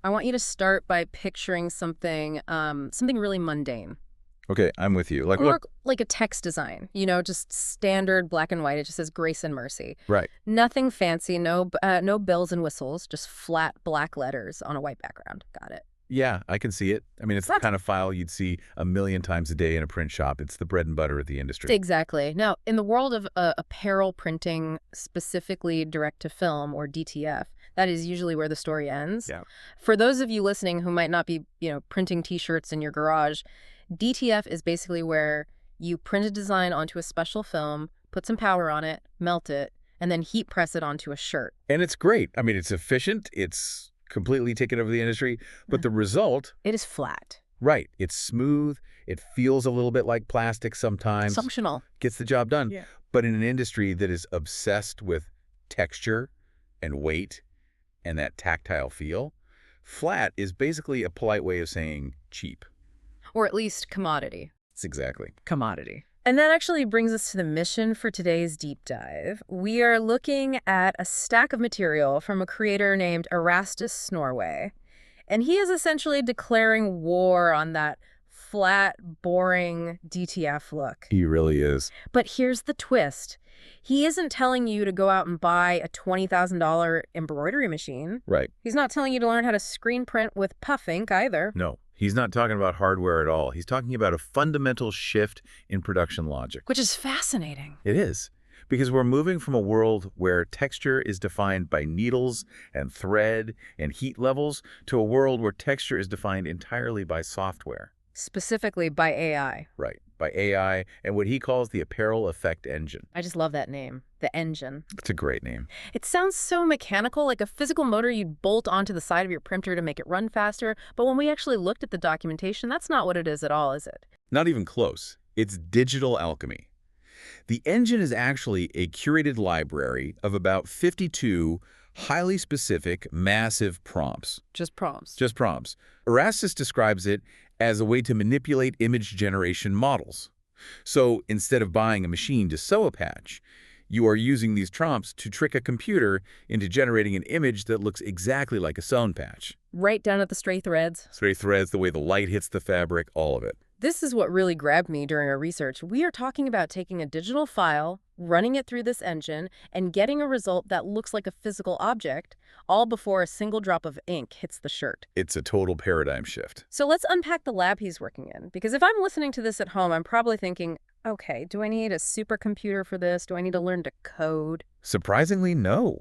I want you to start by picturing something, something really mundane. Okay, I'm with you. Like Or what? like a text design, just standard black and white. It just says grace and mercy. Right. Nothing fancy, no bells and whistles, just flat black letters on a white background. Got it. Yeah, I can see it. I mean, it's the kind of file you'd see a million times a day in a print shop. It's the bread and butter of the industry. Exactly. Now, in the world of apparel printing, specifically direct-to-film or DTF, that is usually where the story ends. Yeah. For those of you listening who might not be, printing T-shirts in your garage, DTF is basically where you print a design onto a special film, put some powder on it, melt it, and then heat press it onto a shirt. And it's great. I mean, it's efficient. It's completely taken over the industry. But the result... It is flat. Right. It's smooth. It feels a little bit like plastic sometimes. Functional. Gets the job done. Yeah. But in an industry that is obsessed with texture and weight and that tactile feel, flat is basically a polite way of saying cheap. Or at least commodity. It's exactly. Commodity. And that actually brings us to the mission for today's deep dive. We are looking at a stack of material from a creator named ErastusSnorweah. And he is essentially declaring war on that flat, boring DTF look. He really is. But here's the twist. He isn't telling you to go out and buy a $20,000 embroidery machine. Right. He's not telling you to learn how to screen print with puff ink either. No. He's not talking about hardware at all. He's talking about a fundamental shift in production logic. Which is fascinating. It is. Because we're moving from a world where texture is defined by needles and thread and heat levels to a world where texture is defined entirely by software. Specifically by AI. Right. By AI and what he calls the Apparel Effects Engine. I just love that name. The engine. It's a great name. It sounds so mechanical, like a physical motor you'd bolt onto the side of your printer to make it run faster. But when we actually looked at the documentation, that's not what it is at all, is it? Not even close. It's digital alchemy. The engine is actually a curated library of about 52 highly specific, massive prompts. Just prompts. Just prompts. Erastus describes it as a way to manipulate image generation models. So instead of buying a machine to sew a patch, you are using these prompts to trick a computer into generating an image that looks exactly like a sewn patch. Right down at the stray threads. Stray threads, the way the light hits the fabric, all of it. This is what really grabbed me during our research. We are talking about taking a digital file, running it through this engine, and getting a result that looks like a physical object, all before a single drop of ink hits the shirt. It's a total paradigm shift. So let's unpack the lab he's working in, because if I'm listening to this at home, I'm probably thinking, okay, do I need a supercomputer for this? Do I need to learn to code? Surprisingly, no.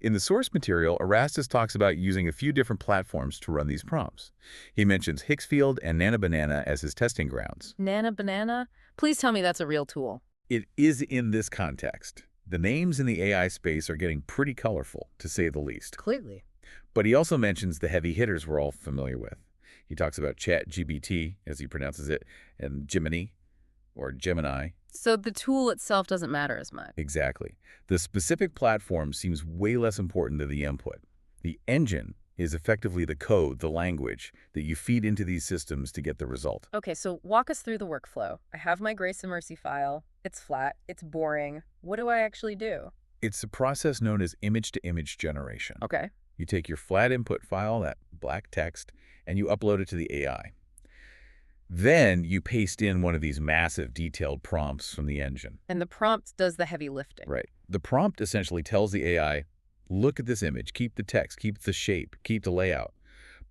In the source material, Erastus talks about using a few different platforms to run these prompts. He mentions Hicksfield and Nana Banana as his testing grounds. Nana Banana? Please tell me that's a real tool. It is in this context. The names in the AI space are getting pretty colorful, to say the least. Clearly. But he also mentions the heavy hitters we're all familiar with. He talks about ChatGPT, as he pronounces it, and Gemini. So the tool itself doesn't matter as much. Exactly. The specific platform seems way less important than the input. The engine is effectively the code, the language, that you feed into these systems to get the result. Okay, so walk us through the workflow. I have my Grace and Mercy file. It's flat. It's boring. What do I actually do? It's a process known as image-to-image generation. Okay. You take your flat input file, that black text, and you upload it to the AI. Then you paste in one of these massive detailed prompts from the engine. And the prompt does the heavy lifting. Right. The prompt essentially tells the AI, look at this image, keep the text, keep the shape, keep the layout,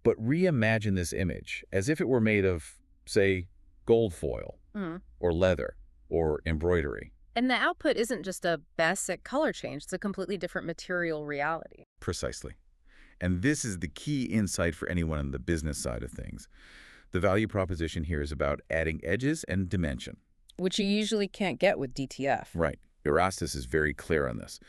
but reimagine this image as if it were made of, say, gold foil or leather or embroidery. And the output isn't just a basic color change. It's a completely different material reality. Precisely. And this is the key insight for anyone on the business side of things. The value proposition here is about adding edges and dimension. Which you usually can't get with DTF. Right. Erastus is very clear on this.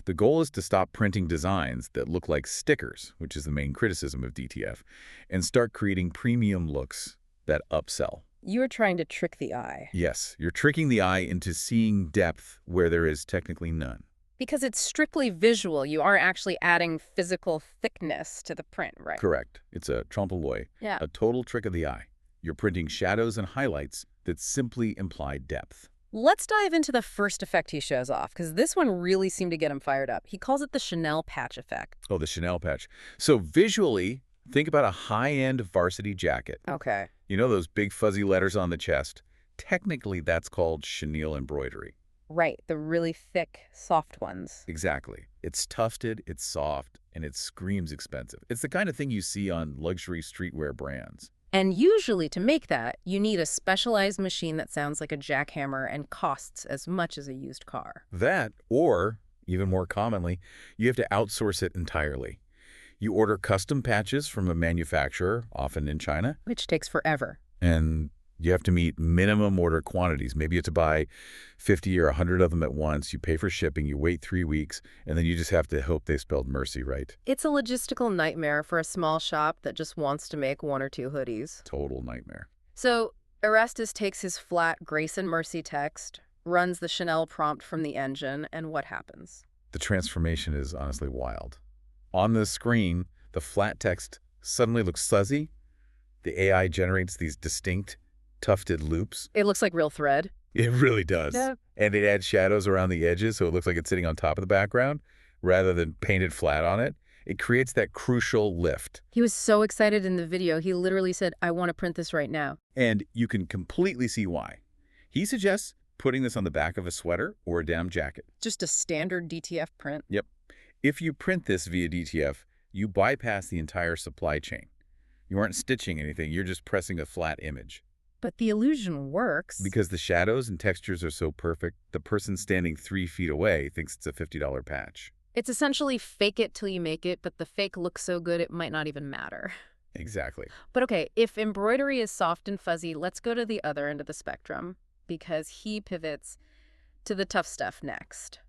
The goal is to stop printing designs that look like stickers, which is the main criticism of DTF, and start creating premium looks that upsell. You are trying to trick the eye. Yes, you're tricking the eye into seeing depth where there is technically none. Because it's strictly visual. You aren't actually adding physical thickness to the print, right? Correct. It's a trompe l'oeil, a total trick of the eye. You're printing shadows and highlights that simply imply depth. Let's dive into the first effect he shows off, because this one really seemed to get him fired up. He calls it the chenille patch effect. Oh, the chenille patch. So visually, Think about a high-end varsity jacket. Okay. You know those big fuzzy letters on the chest? Technically, that's called chenille embroidery. Right, the really thick, soft ones. Exactly. It's tufted, it's soft, and it screams expensive. It's the kind of thing you see on luxury streetwear brands. And usually to make that, you need a specialized machine that sounds like a jackhammer and costs as much as a used car. That, or, even more commonly, you have to outsource it entirely. You order custom patches from a manufacturer, often in China, Which takes forever. and you have to meet minimum order quantities. Maybe you have to buy 50 or 100 of them at once. You pay for shipping, you wait 3 weeks, and then you just have to hope they spelled mercy right. It's a logistical nightmare for a small shop that just wants to make 1 or 2 hoodies. Total nightmare. So Erastus takes his flat Grace and Mercy text, runs the chenille prompt from the engine, and what happens? The transformation is honestly wild. On the screen, the flat text suddenly looks fuzzy. The AI generates these distinct, tufted loops. It looks like real thread. It really does. Yeah. And it adds shadows around the edges, so it looks like it's sitting on top of the background rather than painted flat on it. It creates that crucial lift. He was so excited in the video, he literally said, "I want to print this right now." And you can completely see why. He suggests putting this on the back of a sweater or a down jacket. Just a standard DTF print. Yep. If you print this via DTF, you bypass the entire supply chain. You aren't stitching anything, you're just pressing a flat image. But the illusion works. Because the shadows and textures are so perfect, the person standing 3 feet away thinks it's a $50 patch. It's essentially fake it till you make it, but the fake looks so good it might not even matter. Exactly. But okay, if embroidery is soft and fuzzy, let's go to the other end of the spectrum, because he pivots to the tough stuff next.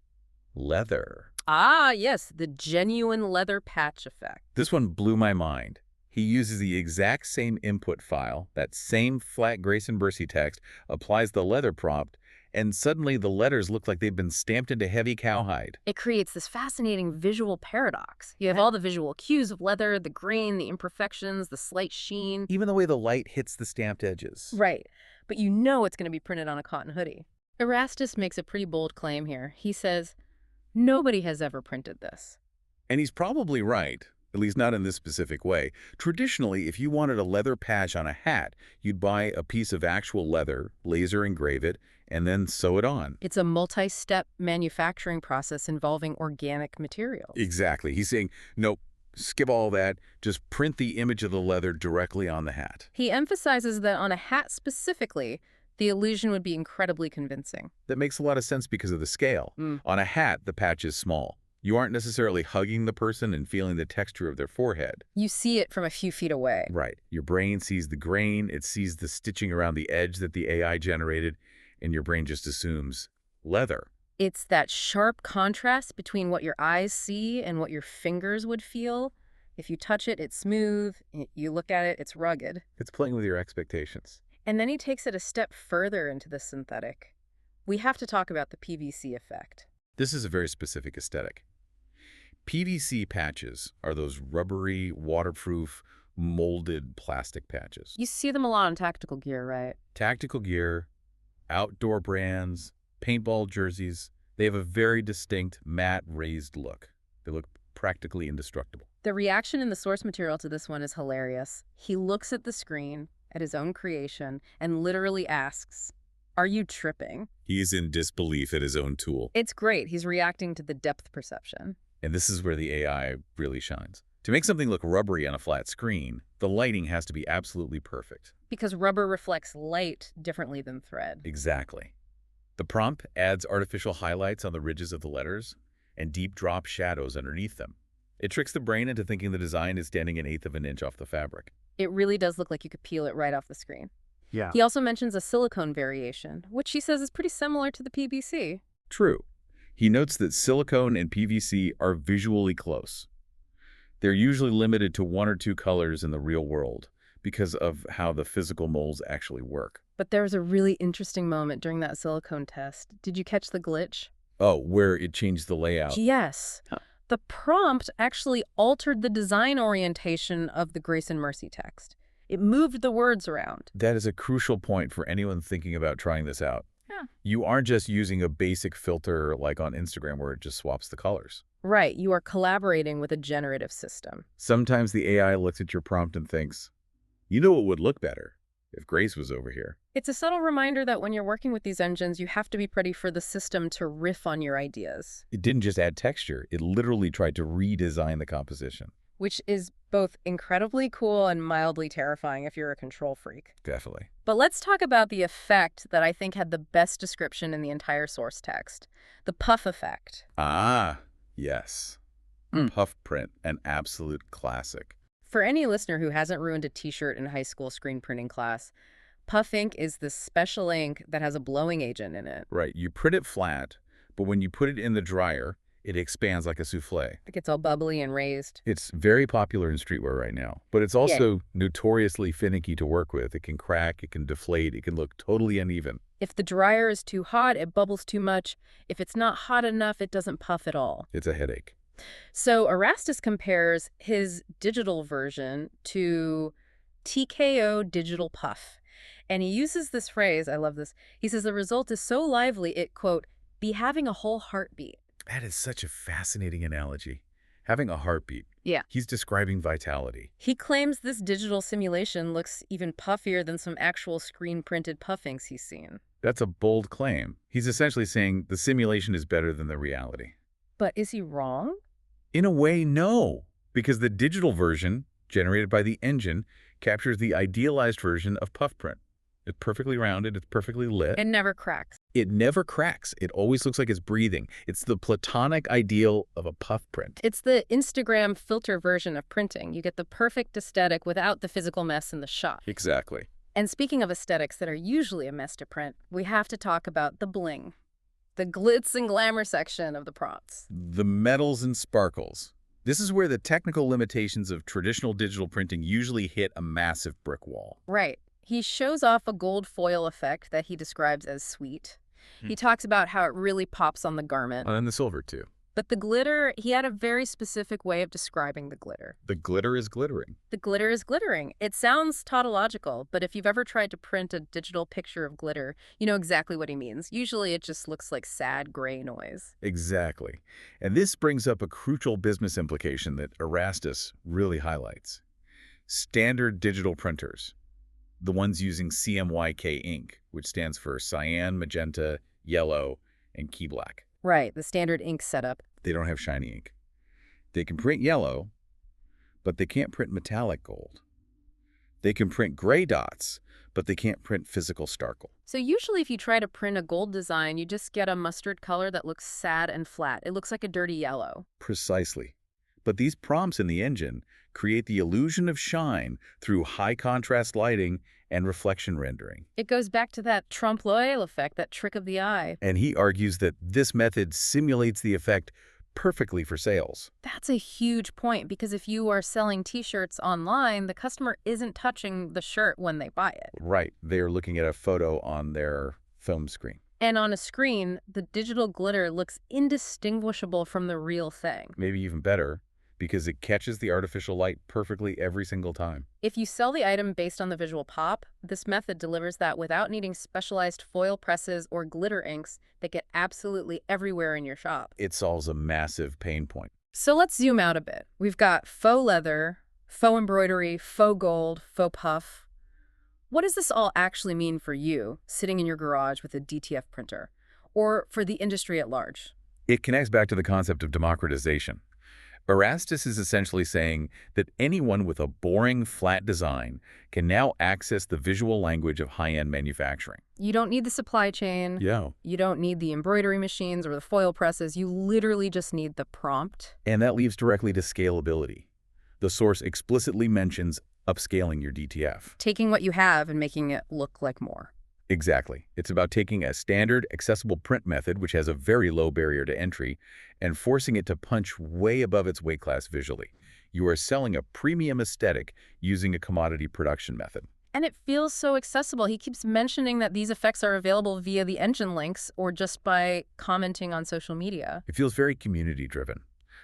Leather. Ah, yes, the genuine leather patch effect. This one blew my mind. He uses the exact same input file, that same flat Grace and Mercy text, applies the leather prompt, and suddenly the letters look like they've been stamped into heavy cowhide. It creates this fascinating visual paradox. You have all the visual cues of leather, the grain, the imperfections, the slight sheen. Even the way the light hits the stamped edges. Right, but you know it's going to be printed on a cotton hoodie. Erastus makes a pretty bold claim here. He says, nobody has ever printed this. And he's probably right, at least not in this specific way. Traditionally, if you wanted a leather patch on a hat, you'd buy a piece of actual leather, laser engrave it, and then sew it on. It's a multi-step manufacturing process involving organic materials. Exactly. He's saying, nope, skip all that, just print the image of the leather directly on the hat. He emphasizes that on a hat specifically, the illusion would be incredibly convincing. That makes a lot of sense because of the scale. On a hat, the patch is small. You aren't necessarily hugging the person and feeling the texture of their forehead. You see it from a few feet away. Right. Your brain sees the grain, it sees the stitching around the edge that the AI generated, and your brain just assumes leather. It's that sharp contrast between what your eyes see and what your fingers would feel. If you touch it, it's smooth. You look at it, it's rugged. It's playing with your expectations. And then he takes it a step further into the synthetic. We have to talk about the PVC effect. This is a very specific aesthetic. PVC patches are those rubbery, waterproof, molded plastic patches. You see them a lot in tactical gear, right? Tactical gear, outdoor brands, paintball jerseys, they have a very distinct matte raised look. They look practically indestructible. The reaction in the source material to this one is hilarious. He looks at the screen, at his own creation, and literally asks, "Are you tripping?" He's in disbelief at his own tool. It's great. He's reacting to the depth perception. And this is where the AI really shines. To make something look rubbery on a flat screen, the lighting has to be absolutely perfect. Because rubber reflects light differently than thread. Exactly. The prompt adds artificial highlights on the ridges of the letters and deep drop shadows underneath them. It tricks the brain into thinking the design is standing 1/8 of an inch off the fabric. It really does look like you could peel it right off the screen. Yeah. He also mentions a silicone variation, which he says is pretty similar to the PVC. True. He notes that silicone and PVC are visually close. They're usually limited to 1 or 2 colors in the real world because of how the physical molds actually work. But there was a really interesting moment during that silicone test. Did you catch the glitch? Oh, where it changed the layout. Yes. Huh. The prompt actually altered the design orientation of the Grace and Mercy text. It moved the words around. That is a crucial point for anyone thinking about trying this out. Yeah. You aren't just using a basic filter like on Instagram where it just swaps the colors. Right, you are collaborating with a generative system. Sometimes the AI looks at your prompt and thinks, you know what would look better if Grace was over here. It's a subtle reminder that when you're working with these engines, you have to be ready for the system to riff on your ideas. It didn't just add texture, it literally tried to redesign the composition. Which is both incredibly cool and mildly terrifying if you're a control freak. Definitely. But let's talk about the effect that I think had the best description in the entire source text. The puff effect. Ah, yes. Puff print, an absolute classic. For any listener who hasn't ruined a t-shirt in high school screen printing class, puff ink is this special ink that has a blowing agent in it. Right, you print it flat, but when you put it in the dryer, it expands like a souffle. It gets all bubbly and raised. It's very popular in streetwear right now, but it's also notoriously finicky to work with. It can crack, it can deflate, it can look totally uneven. If the dryer is too hot, it bubbles too much. If it's not hot enough, it doesn't puff at all. It's a headache. So Erastus compares his digital version to TKO Digital Puff. And he uses this phrase, I love this. He says the result is so lively, it, quote, be having a whole heartbeat. That is such a fascinating analogy. Having a heartbeat. Yeah. He's describing vitality. He claims this digital simulation looks even puffier than some actual screen-printed puff inks he's seen. That's a bold claim. He's essentially saying the simulation is better than the reality. But is he wrong? In a way, no. Because the digital version, generated by the engine, captures the idealized version of puff print. It's perfectly rounded, it's perfectly lit. It never cracks. It never cracks. It always looks like it's breathing. It's the platonic ideal of a puff print. It's the Instagram filter version of printing. You get the perfect aesthetic without the physical mess in the shop. Exactly. And speaking of aesthetics that are usually a mess to print, we have to talk about the bling. The glitz and glamour section of the prompts. The metals and sparkles. This is where the technical limitations of traditional digital printing usually hit a massive brick wall. Right. He shows off a gold foil effect that he describes as sweet. He talks about how it really pops on the garment. And the silver, too. But the glitter, he had a very specific way of describing the glitter. The glitter is glittering. The glitter is glittering. It sounds tautological, but if you've ever tried to print a digital picture of glitter, you know exactly what he means. Usually it just looks like sad gray noise. Exactly. And this brings up a crucial business implication that Erastus really highlights. Standard digital printers. The ones using CMYK ink, which stands for cyan, magenta, yellow, and key black. Right, the standard ink setup. They don't have shiny ink. They can print yellow, but they can't print metallic gold. They can print gray dots, but they can't print physical starkle. So usually if you try to print a gold design, you just get a mustard color that looks sad and flat. It looks like a dirty yellow. Precisely. But these prompts in the engine create the illusion of shine through high-contrast lighting and reflection rendering. It goes back to that trompe-l'oeil effect, that trick of the eye. And he argues that this method simulates the effect perfectly for sales. That's a huge point, because if you are selling t-shirts online, the customer isn't touching the shirt when they buy it. Right. They are looking at a photo on their phone screen. And on a screen, the digital glitter looks indistinguishable from the real thing. Maybe even better, because it catches the artificial light perfectly every single time. If you sell the item based on the visual pop, this method delivers that without needing specialized foil presses or glitter inks that get absolutely everywhere in your shop. It solves a massive pain point. So let's zoom out a bit. We've got faux leather, faux embroidery, faux gold, faux puff. What does this all actually mean for you, sitting in your garage with a DTF printer, or for the industry at large? It connects back to the concept of democratization. Erastus is essentially saying that anyone with a boring, flat design can now access the visual language of high-end manufacturing. You don't need the supply chain. Yeah. You don't need the embroidery machines or the foil presses. You literally just need the prompt. And that leads directly to scalability. The source explicitly mentions upscaling your DTF. Taking what you have and making it look like more. Exactly. It's about taking a standard, accessible print method, which has a very low barrier to entry, and forcing it to punch way above its weight class visually. You are selling a premium aesthetic using a commodity production method. And it feels so accessible. He keeps mentioning that these effects are available via the engine links or just by commenting on social media. It feels very community-driven,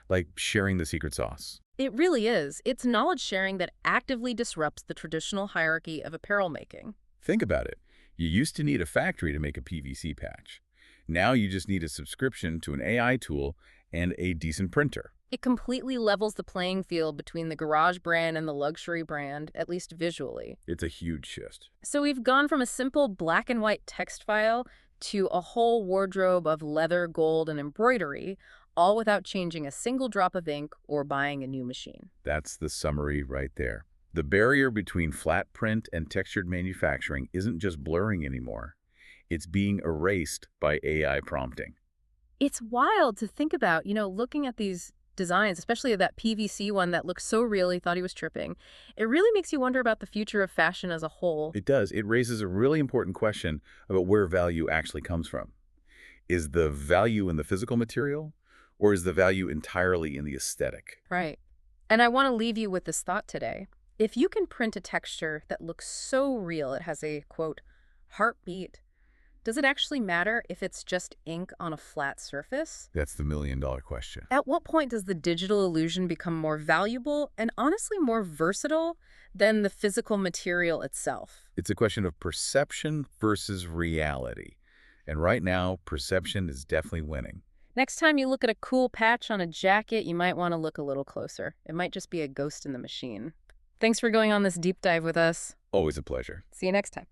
like sharing the secret sauce. It really is. It's knowledge sharing that actively disrupts the traditional hierarchy of apparel making. Think about it. You used to need a factory to make a PVC patch. Now you just need a subscription to an AI tool and a decent printer. It completely levels the playing field between the garage brand and the luxury brand, at least visually. It's a huge shift. So we've gone from a simple black and white text file to a whole wardrobe of leather, gold, and embroidery, all without changing a single drop of ink or buying a new machine. That's the summary right there. The barrier between flat print and textured manufacturing isn't just blurring anymore. It's being erased by AI prompting. It's wild to think about, looking at these designs, especially that PVC one that looks so real, he thought he was tripping. It really makes you wonder about the future of fashion as a whole. It does. It raises a really important question about where value actually comes from. Is the value in the physical material, or is the value entirely in the aesthetic? Right. And I want to leave you with this thought today. If you can print a texture that looks so real, it has a, quote, heartbeat, does it actually matter if it's just ink on a flat surface? That's the million-dollar question. At what point does the digital illusion become more valuable and honestly more versatile than the physical material itself? It's a question of perception versus reality. And right now, perception is definitely winning. Next time you look at a cool patch on a jacket, you might want to look a little closer. It might just be a ghost in the machine. Thanks for going on this deep dive with us. Always a pleasure. See you next time.